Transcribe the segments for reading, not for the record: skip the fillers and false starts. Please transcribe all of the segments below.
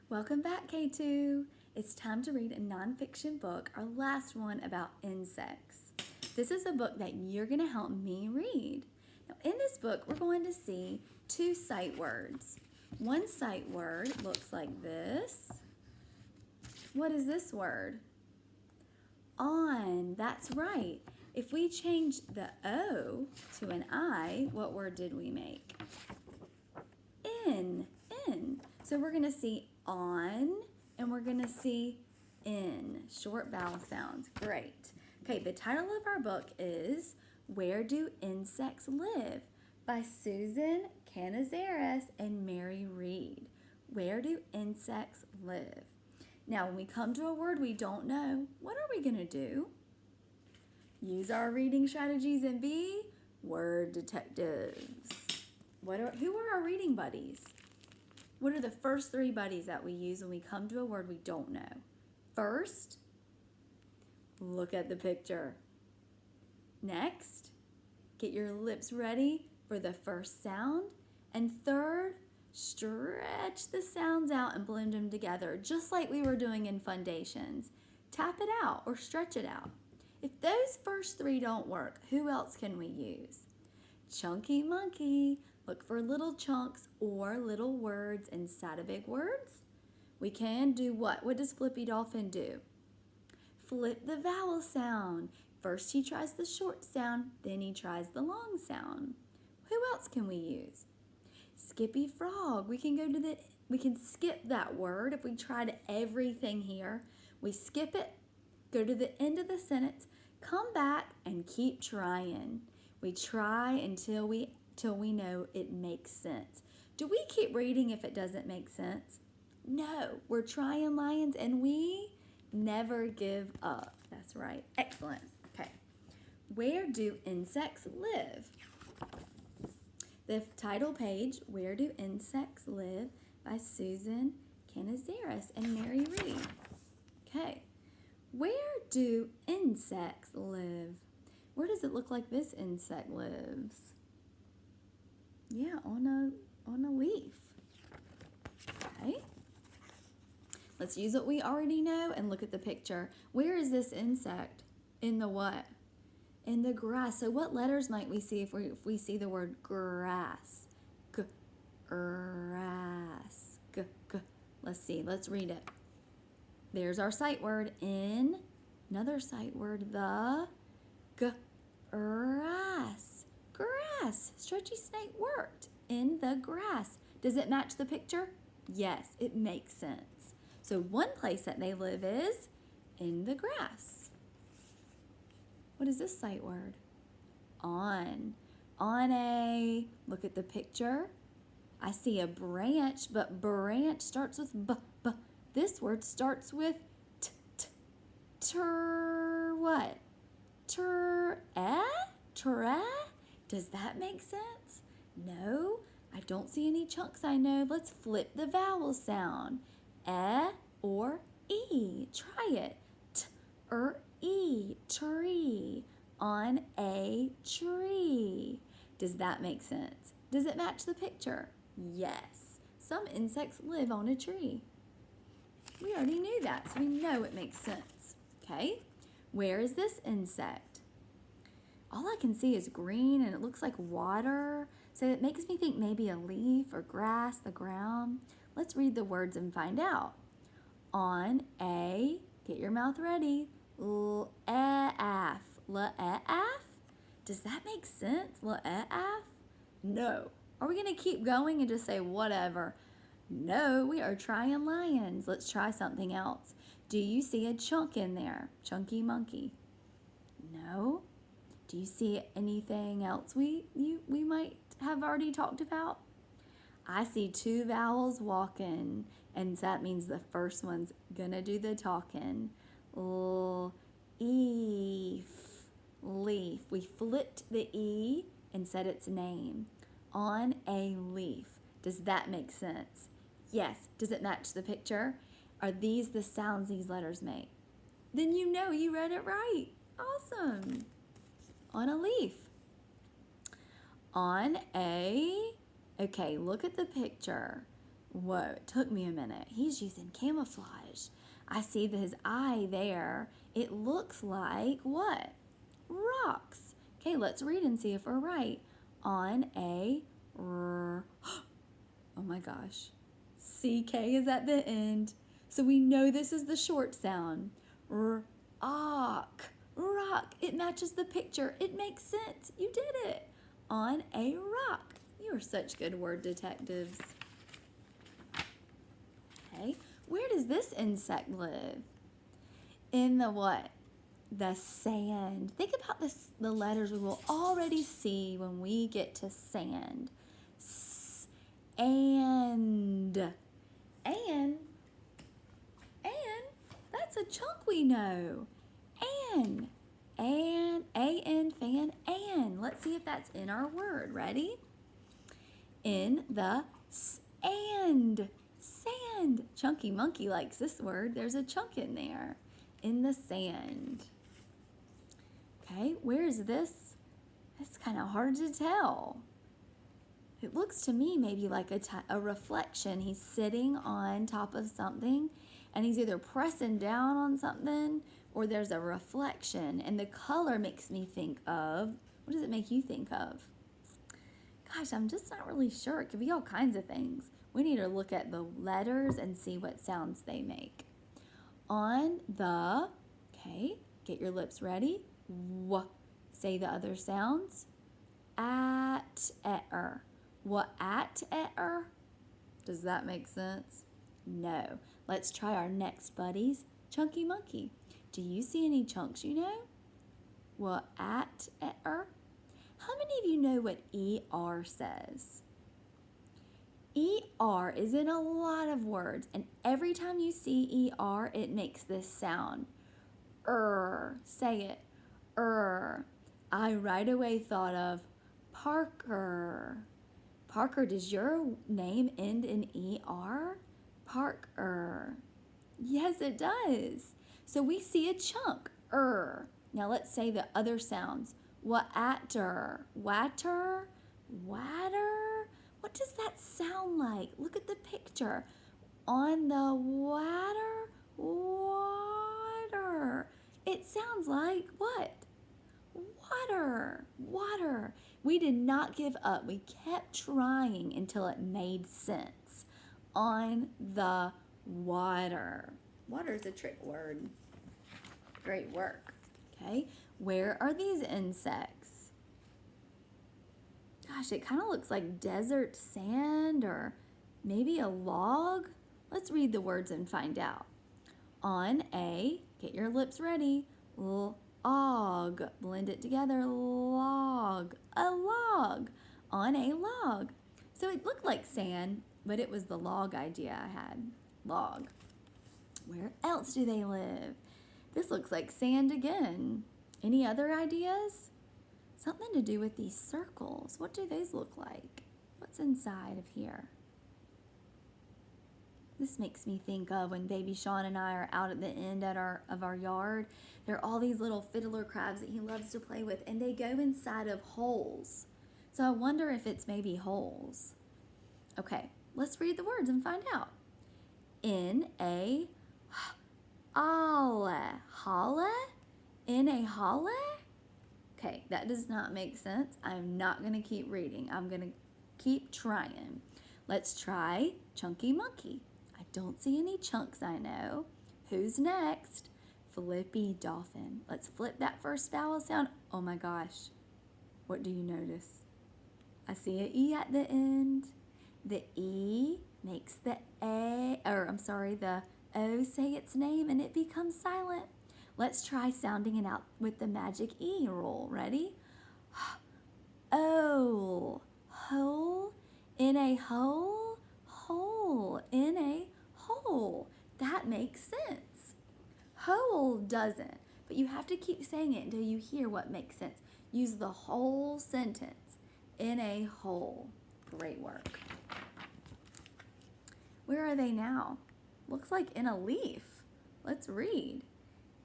Welcome back, K2. It's time to read a nonfiction book, our last one about insects. This is a book that you're going to help me read. Now, in this book, we're going to see two sight words. One sight word looks like this. What is this word? On. That's right. If we change the O to an I, what word did we make? In. So we're going to see on and we're going to see in. Short vowel sounds. Great. Okay, the title of our book is Where Do Insects Live? By Susan Canizares and Mary Reed. Where do insects live? Now, when we come to a word we don't know, what are we going to do? Use our reading strategies and be word detectives. Who are our reading buddies? What are the first three buddies that we use when we come to a word we don't know? First, look at the picture. Next, get your lips ready for the first sound. And third, stretch the sounds out and blend them together, just like we were doing in Fundations. Tap it out or stretch it out. If those first three don't work, who else can we use? Chunky monkey. Look for little chunks or little words inside of big words. We can do what? What does Flippy Dolphin do? Flip the vowel sound. First he tries the short sound, then he tries the long sound. Who else can we use? Skippy Frog. We can skip that word if we tried everything here. We skip it, go to the end of the sentence, come back and keep trying. We try until we know it makes sense. Do we keep reading if it doesn't make sense? No, we're trying, lions, and we never give up. That's right. Excellent. Okay. Where do insects live? The title page, Where Do Insects Live? By Susan Canizares and Mary Reed. Okay. Where do insects live? Where does it look like this insect lives? Yeah, on a leaf. Okay. Let's use what we already know and look at the picture. Where is this insect? In the what? In the grass. So what letters might we see if we see the word grass? Grass. Let's see. Let's read it. There's our sight word in. Another sight word, the grass. Grass. Stretchy Snake worked in the grass. Does it match the picture? Yes, it makes sense. So one place that they live is in the grass. What is this sight word? On. On a, look at the picture. I see a branch, but branch starts with b. This word starts with t. What? Tre? Does that make sense? No, I don't see any chunks I know. Let's flip the vowel sound. Or E. Try it. E. Tree. On a tree. Does that make sense? Does it match the picture? Yes. Some insects live on a tree. We already knew that, so we know it makes sense. Okay? Where is this insect? All I can see is green and it looks like water. So it makes me think maybe a leaf or grass, the ground. Let's read the words and find out. On a, get your mouth ready, L-E-F. L-E-F? Does that make sense? L-E-F? No. Are we going to keep going and just say whatever? No, we are trying lions. Let's try something else. Do you see a chunk in there? Chunky monkey. No. Do you see anything else we might have already talked about? I see two vowels walking, and that means the first one's gonna do the talking. Leaf. We flipped the E and said its name. On a leaf. Does that make sense? Yes. Does it match the picture? Are these the sounds these letters make? Then you know you read it right. Awesome. On a leaf. On a, okay, look at the picture. Whoa, it took me a minute. He's using camouflage. I see his eye there. It looks like what? Rocks. Okay, let's read and see if we're right. On a oh my gosh. CK is at the end. So we know this is the short sound. Rock. Rock. It matches the picture. It makes sense. You did it. On a rock. You are such good word detectives. Okay. Where does this insect live? In the what? The sand. Think about this, the letters we will already see when we get to sand. And that's a chunk we know. An, fan, and. Let's see if that's in our word. Ready? In the sand. Sand. Chunky Monkey likes this word. There's a chunk in there. In the sand. Okay, where is this? It's kind of hard to tell. It looks to me maybe like a reflection. He's sitting on top of something and he's either pressing down on something or there's a reflection. And the color makes me think of, what does it make you think of? Gosh, I'm just not really sure. It could be all kinds of things. We need to look at the letters and see what sounds they make. On the, okay, get your lips ready. W. Say the other sounds. At, er. What at, er? Does that make sense? No. Let's try our next buddies. Chunky Monkey. Do you see any chunks you know? What at, er? How many of you know what ER says? ER is in a lot of words, and every time you see ER, it makes this sound. Say it. I right away thought of Parker. Parker, does your name end in ER? Parker. Yes, it does. So we see a chunk. Now let's say the other sounds. Watter. Watter. Water. What does that sound like? Look at the picture. On the water. Water. It sounds like what? Water. Water. We did not give up. We kept trying until it made sense. On the water. Water is a trick word. Great work. Okay. Where are these insects? Gosh, it kind of looks like desert sand or maybe a log. Let's read the words and find out. On a, get your lips ready, log. Blend it together, log. A log. On a log. So it looked like sand, but it was the log idea I had. Log. Where else do they live? This looks like sand again. Any other ideas? Something to do with these circles. What do those look like? What's inside of here? This makes me think of when baby Sean and I are out at the end of our yard. There are all these little fiddler crabs that he loves to play with, and they go inside of holes. So I wonder if it's maybe holes. Okay, let's read the words and find out. In a holle? In a holle? Okay, that does not make sense. I'm not going to keep reading. I'm going to keep trying. Let's try Chunky Monkey. I don't see any chunks, I know. Who's next? Flippy Dolphin. Let's flip that first vowel sound. Oh my gosh. What do you notice? I see an E at the end. The E makes the the O say its name and it becomes silent. Let's try sounding it out with the magic E rule. Ready? O. Hole. In a hole. Hole. In a hole. That makes sense. Hole doesn't. But you have to keep saying it until you hear what makes sense. Use the whole sentence. In a hole. Great work. Where are they now? Looks like in a leaf. Let's read.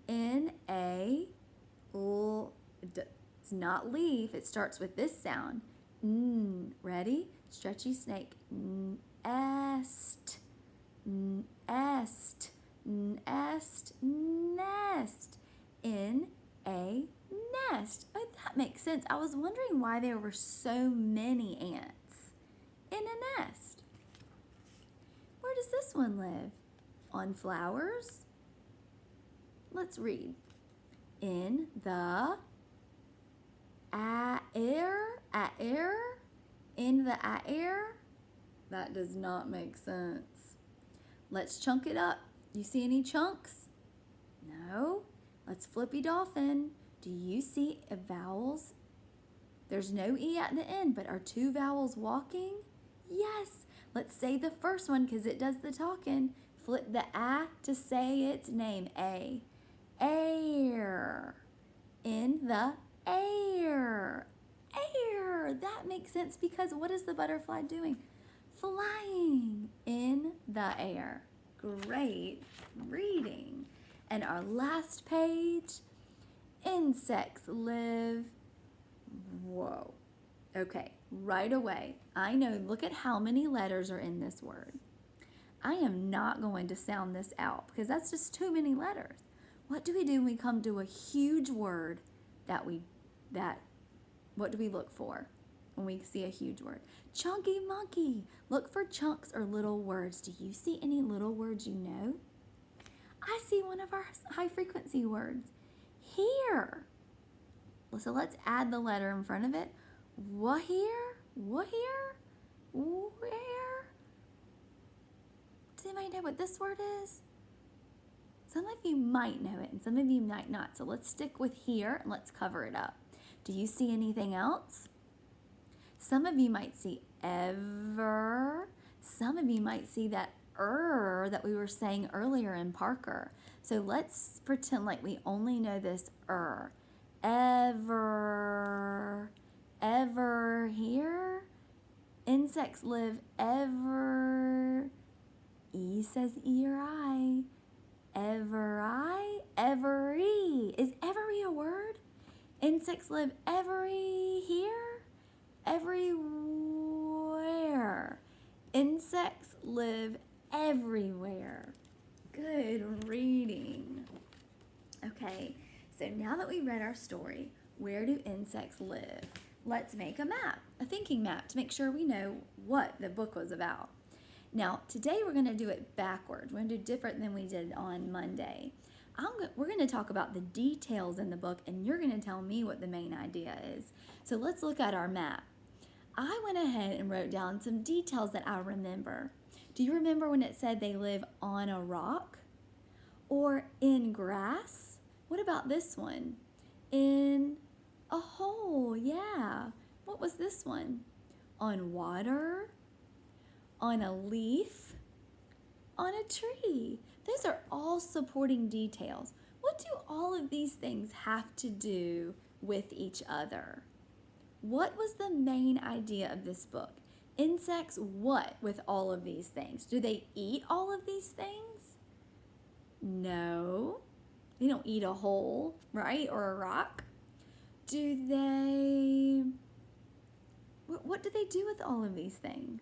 In a, it's not leaf. It starts with this sound. Ready? Stretchy snake. est, est, nest, nest, in a nest. Oh, that makes sense. I was wondering why there were so many ants in a nest. Where does this one live? On flowers? Let's read. In the air, in the air. That does not make sense. Let's chunk it up. You see any chunks? No. Let's flippy dolphin. Do you see vowels? There's no E at the end, but are two vowels walking? Yes. Let's say the first one because it does the talking. Flip the A to say its name. A. Air. In the air. Air. That makes sense because what is the butterfly doing? Flying in the air. Great reading. And our last page, insects live. Whoa. Okay, right away. I know, look at how many letters are in this word. I am not going to sound this out because that's just too many letters. What do we do when we come to a huge word what do we look for when we see a huge word? Chunky monkey. Look for chunks or little words. Do you see any little words you know? I see one of our high frequency words. Here. So let's add the letter in front of it. What here? What here? Where? Does anybody know what this word is? Some of you might know it and some of you might not. So let's stick with here and let's cover it up. Do you see anything else? Some of you might see ever. Some of you might see that that we were saying earlier in Parker. So let's pretend like we only know this Ever. Ever here? Insects live ever. E says E or I. Ever I. Every. Is every a word? Insects live every here. Everywhere. Insects live everywhere. Good reading. Okay, so now that we read our story, where do insects live? Let's make a map, a thinking map, to make sure we know what the book was about. Now, today we're going to do it backwards. We're going to do different than we did on Monday. We're going to talk about the details in the book, and you're going to tell me what the main idea is. So let's look at our map. I went ahead and wrote down some details that I remember. Do you remember when it said they live on a rock? Or in grass? What about this one? In a hole, yeah. What was this one? On water? On a leaf? On a tree? Those are all supporting details. What do all of these things have to do with each other? What was the main idea of this book? Insects what with all of these things? Do they eat all of these things? No. They don't eat a hole, right? Or a rock. Do they... What do they do with all of these things?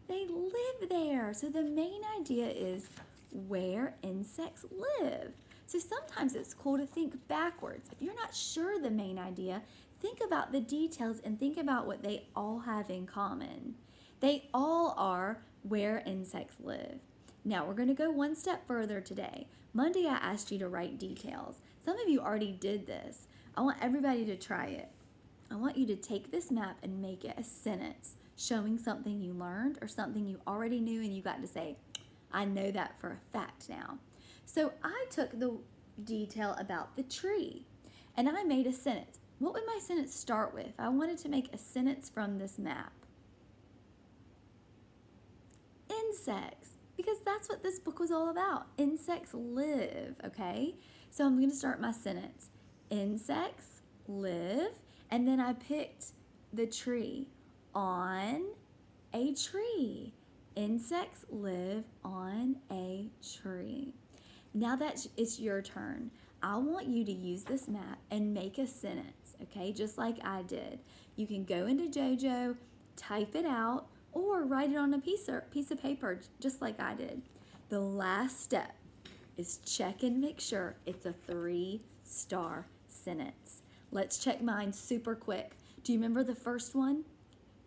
They live there. So the main idea is where insects live. So sometimes it's cool to think backwards. If you're not sure the main idea, think about the details and think about what they all have in common. They all are where insects live. Now we're going to go one step further today. Monday I asked you to write details. Some of you already did this. I want everybody to try it. I want you to take this map and make it a sentence showing something you learned or something you already knew and you got to say, I know that for a fact now. So I took the detail about the tree and I made a sentence. What would my sentence start with? I wanted to make a sentence from this map. Insects, because that's what this book was all about. Insects live, okay? So I'm going to start my sentence. Insects live, and then I picked the tree. On a tree. Insects live on a tree. Now that it's your turn, I want you to use this map and make a sentence, okay? Just like I did. You can go into JoJo, type it out, or write it on a piece of paper, just like I did. The last step is check and make sure it's a 3-star sentence. Let's check mine super quick. Do you remember the first one?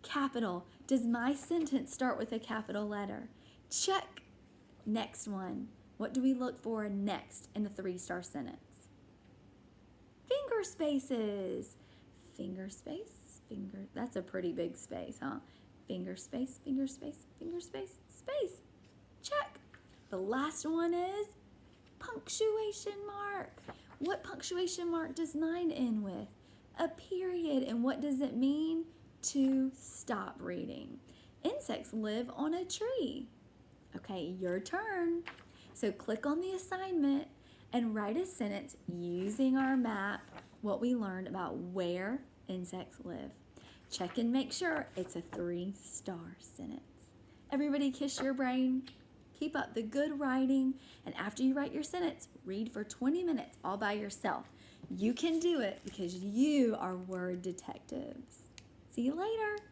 Capital. Does my sentence start with a capital letter? Check. Next one. What do we look for next in a 3-star sentence? Finger spaces. Finger space, finger. That's a pretty big space, huh? Finger space, finger space, finger space, space. Check. The last one is punctuation mark. What punctuation mark does mine end with? A period. And what does it mean? To stop reading. Insects live on a tree. Okay, your turn. So click on the assignment and write a sentence using our map, what we learned about where insects live. Check and make sure it's a 3-star sentence. Everybody kiss your brain. Keep up the good writing. And after you write your sentence, read for 20 minutes all by yourself. You can do it because you are word detectives. See you later.